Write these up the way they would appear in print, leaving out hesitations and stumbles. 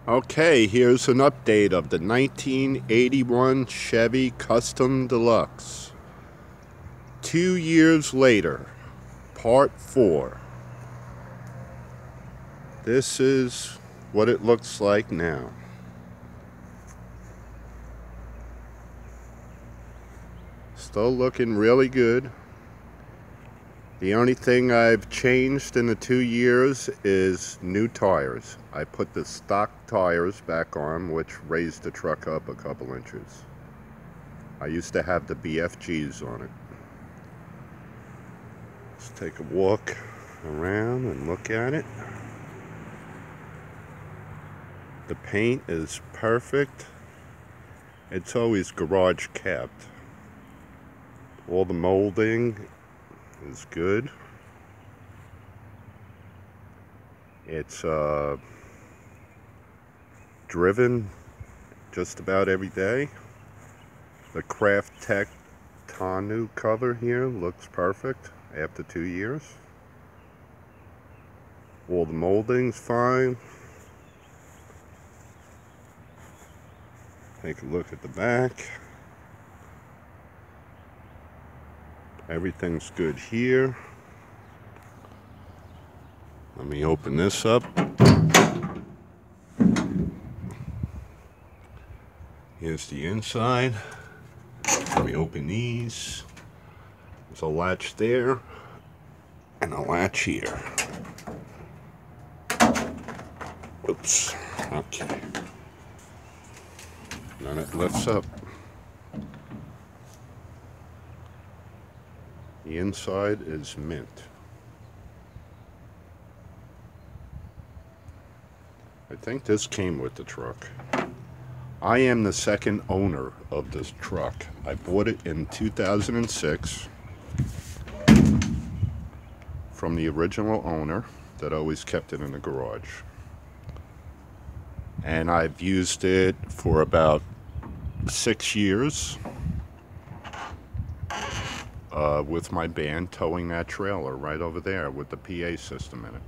Okay, here's an update of the 1981 Chevy Custom Deluxe. 2 years later, part 4. This is what it looks like now. Still looking really good. The only thing I've changed in the 2 years is new tires. I put the stock tires back on, which raised the truck up a couple inches. I used to have the BFGs on it. Let's take a walk around and look at it. The paint is perfect. It's always garage kept. All the molding is good. It's driven just about every day. The Craft Tech tonneau cover here looks perfect after 2 years. All the molding's fine. Take a look at the back. Everything's good here. Let me open this up. Here's the inside. Let me open these. There's a latch there and a latch here. Oops. Okay. Then it lifts up. The inside is mint. I think this came with the truck. I am the second owner of this truck. I bought it in 2006 from the original owner that always kept it in the garage. And I've used it for about 6 years. With my band towing that trailer right over there with the PA system in it.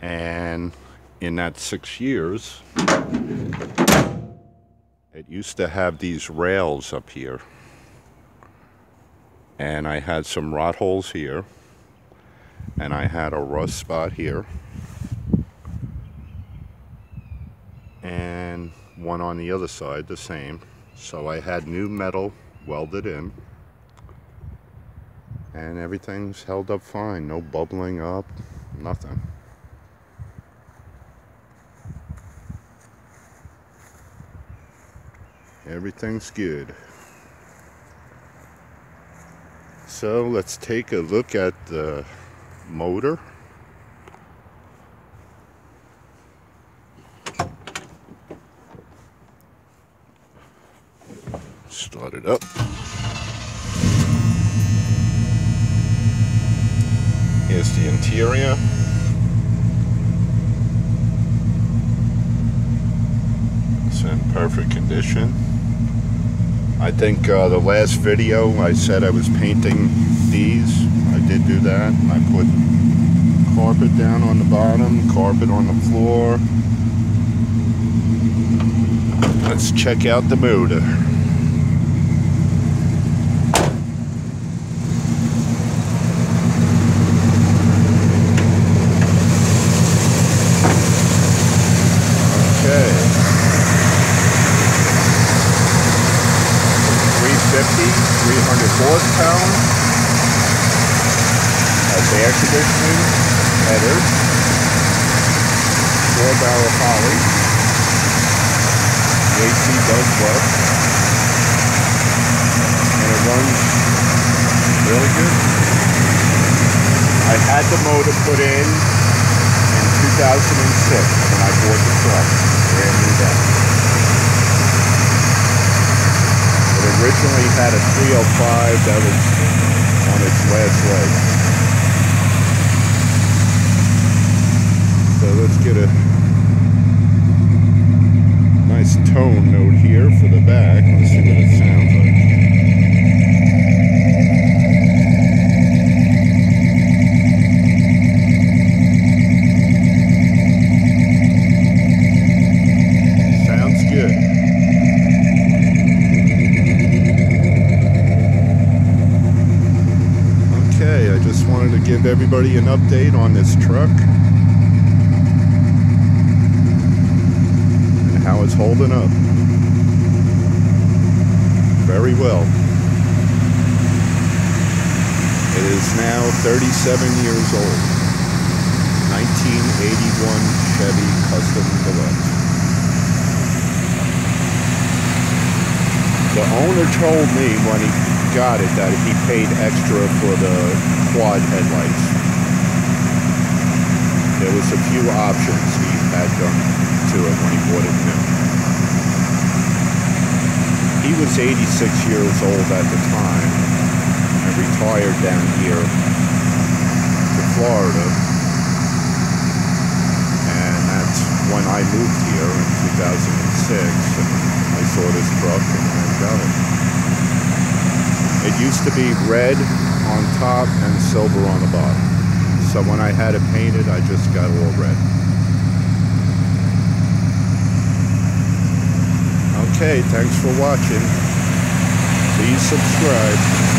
And in that 6 years, it used to have these rails up here. And I had some rot holes here. And I had a rust spot here. And one on the other side, the same. So I had new metal welded in, and everything's held up fine. No bubbling up, nothing. Everything's good. So let's take a look at the motor. Start it up. Here's the interior. It's in perfect condition. I think the last video I said I was painting these. I did do that. I put carpet down on the bottom, carpet on the floor. Let's check out the motor. Okay. 300 horsepower. Has air conditioning, headers, 4-barrel poly. The AC does work. And it runs really good. I had the motor put in 2006 when I bought the truck. Brand new then. It originally had a 305 that was on its last leg. So let's get a nice tone note here for the back. Let's see what it sounds like. give everybody an update on this truck and how it's holding up. Very well. It is now 37 years old. 1981 Chevy Custom Deluxe. The owner told me when he got it that he paid extra for the quad headlights. There was a few options he had done to it when he bought it new. He was 86 years old at the time and retired down here to Florida. And that's when I moved here in 2006 and I saw this truck and I got it. It used to be red on top and silver on the bottom. So when I had it painted, I just got all red. Okay, thanks for watching. Please subscribe.